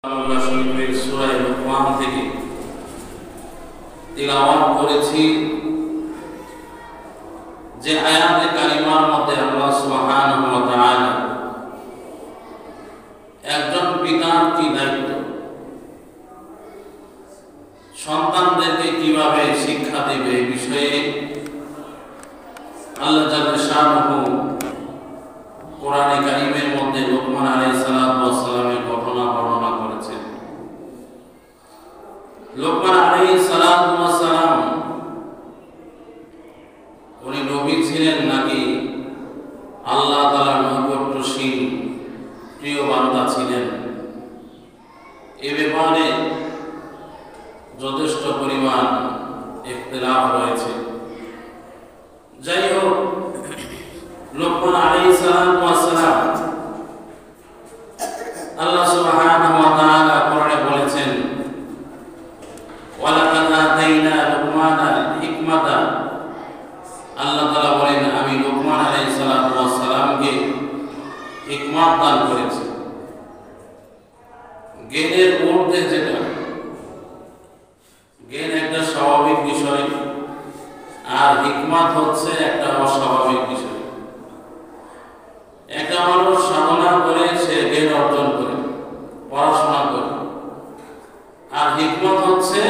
আমরা শরীফের সূরা লুকমান থেকে তিলাওয়াত করেছি যে আয়াতে কারিমার মধ্যে আল্লাহ সুবহানাহু ওয়া তাআলা একজন পিতার কি দায়িত্ব, সন্তানদেরকে কিভাবে শিক্ষা দেবে এই বিষয়ে আল্লাহ জাল্লা শানুহু কোরআনে কারিমের মধ্যে লুকমান আলাইহিস সালামের ঘটনা বর্ণনা করেছেন। লুকমান আলাইহিস সালাম উনি নবী ছিলেন নাকি আল্লাহ তাআলার নৈকট্যশীল প্রিয় বান্দা ছিলেন, এ ব্যাপারে যথেষ্ট পরিমাণ ইখতিলাফ রয়েছে। যাই হোক, লুকমান আলাইহিস সালাম আল্লাহ সুবহানাহু ওয়া তাআলা কোরআনে বলেছেন, ওয়ালাকাদ আতাইনা লুকমানাল হিকমাতা, আল্লাহ তাআলা বলেন আমি লুকমান আলাইহিস সালামকে হিকমত দান করেছি। জ্ঞানের ঊর্ধ্বে যেটা, জ্ঞান একটা স্বাভাবিক বিষয় আর হিকমত হচ্ছে একটা অস্বাভাবিক বিষয়। একটা মানুষ সাধনা করে সে জ্ঞান অর্জন করে, পড়াশোনা করে, আর হিকমত হচ্ছে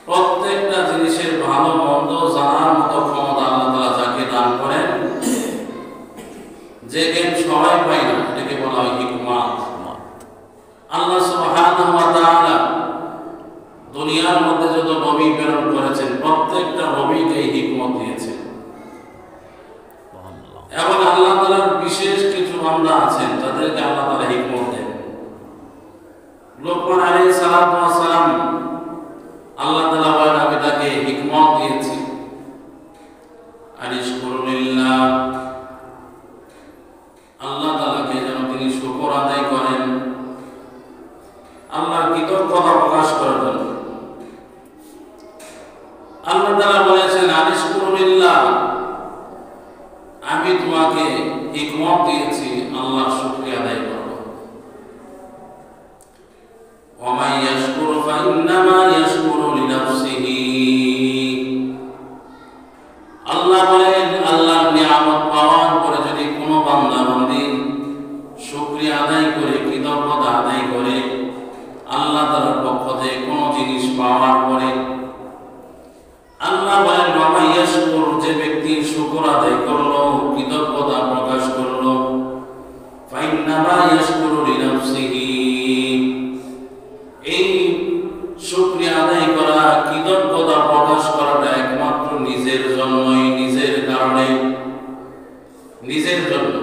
প্রত্যেকটা জিনিসের ভালো মন্দ জানার মতো ক্ষমতা আল্লাহ তাআলা যাকে দান করেন, যে জ্ঞান সবাই পায় না, এটাকে বলা হয় হিকমত। আল্লাহ সুবহানাহু ওয়া তাআলা দুনিয়ার মধ্যে যত নবী প্রেরণ করেছেন প্রত্যেকটা নবীকে হিকমত দিয়েছেন, এবং আল্লাহ তাআলার বিশেষ কিছু বান্দা আছেন যাদেরকে আল্লাহ তাআলা হিকমত দেন। লুকমান আলাইহিস সালাম আল্লাহ তাআলা বলেন আমি তাকে হিকমত দিয়েছি। আনিশকুরুলিল্লাহ, আল্লাহ তাআলাকে যেন তিনি শুকর আদায় করেন, আল্লাহর কৃতজ্ঞতা প্রকাশ করেন। আল্লাহ তাআলা বলেছেন আনিশকুরুলিল্লাহ, আমি তোমাকে হিকমত দিয়েছি, আল্লাহর শুকরিয়া আদায় করো। ওয়া মান ইয়াশকুরু ফাইন্নামা ইয়াশকুরু লিনাফসিহি, আল্লাহ বলেন আল্লাহর নিয়ামত পাওয়ার পরে যদি কোনো বান্দা বান্দি শুকরিয়া আদায় করে, কৃতজ্ঞতা আদায় করে, আল্লাহ তাআলার পক্ষ থেকে কোনো জিনিস পাওয়ার পরে আল্লাহ বলেন ওয়া মান ইয়াশকুর, যে ব্যক্তি শুকর আদায় করলো, কৃতজ্ঞতা প্রকাশ করলো, ফাইন্নামা ইয়াশকুরু লিনাফসিহি, এই শুকরিয়া আদায় করা, কৃতজ্ঞতা প্রকাশ করাটা একমাত্র নিজের জন্যই, নিজের কারণে, নিজের জন্য।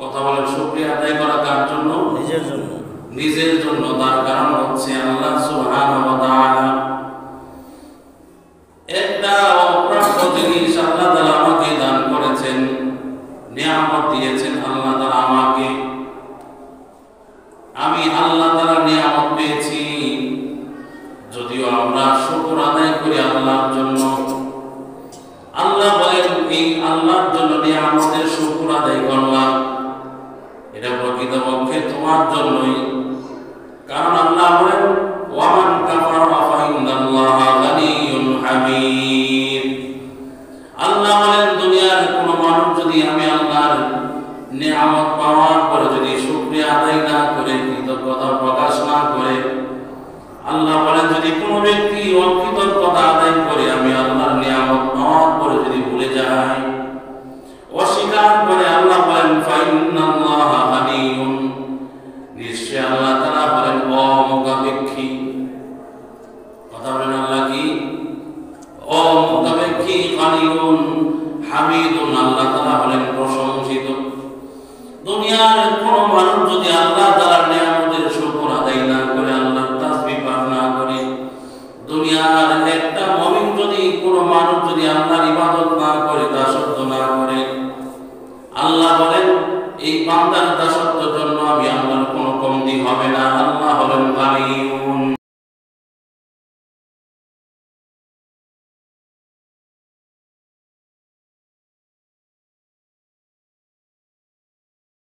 কথা বলেন, শুকরিয়া আদায় করা কার জন্য? নিজের জন্য। নিজের জন্য। তার কারণ হচ্ছে আল্লাহ সুবহানাহু ওয়া তাআলা একটা অপ্রাপ্য জিনিস আল্লাহ তাআলা আমাকে দান করেছেন, নিয়ামত দিয়েছেন আল্লাহ তাআলা আমাকে, আমি আল্লাহ তাআলার নিয়ামত পেয়েছি। যদিও আমরা শুকর আদায় করি আল্লাহর জন্য, আল্লাহ বলেন এই আল্লাহর জন্য নিয়ামতের শুকর আদায় করলাম, এটা প্রকৃতপক্ষে তোমার জন্যই। কারণ আল্লাহ বলেন ওয়া মান কাফারা ফাইন্নাল্লাহা গানিয়্যুন হামিদ, আল্লাহ বলেন দুনিয়ার কোন মানুষ যদি আমি আল্লাহর নিয়ামত পাওয়ার পরে যদি শুকরিয়া আদায় না করে, কৃতজ্ঞতা প্রকাশ না করে, আল্লাহ বলেন যদি কোনো ব্যক্তি অকৃতজ্ঞতা আদায় করে, আমি আল্লাহর নিয়ামত পাওয়ার পরে যদি ভুলে যায়, অস্বীকার করে, আল্লাহ বলেন ফাইন্নাল্লাহা গানিয়্যুন, নিশ্চয় আল্লাহ তাআলা বলেন অমুখাপেক্ষী। কথা বলেন আল্লাহ কি? অমুখাপেক্ষী, গানিয়্যুন হামিদুন, আল্লাহ তাআলা বলেন প্রশংসিত। দুনিয়ার কোন মানুষ যদি আল্লাহ তাআলার নিয়ামতের শুকর আদায় না করে, আল্লাহর তাসবিহ পাঠ না করে, দুনিয়ার একটা মুমিন যদি, কোন মানুষ যদি আল্লাহর ইবাদত না করে, দাসত্ব না করে, আল্লাহ বলেন এই বান্দার দাসত্বের জন্য আমি আল্লাহর কোনো কমতি হবে না। আল্লাহ হলেন গানিয়্যুন,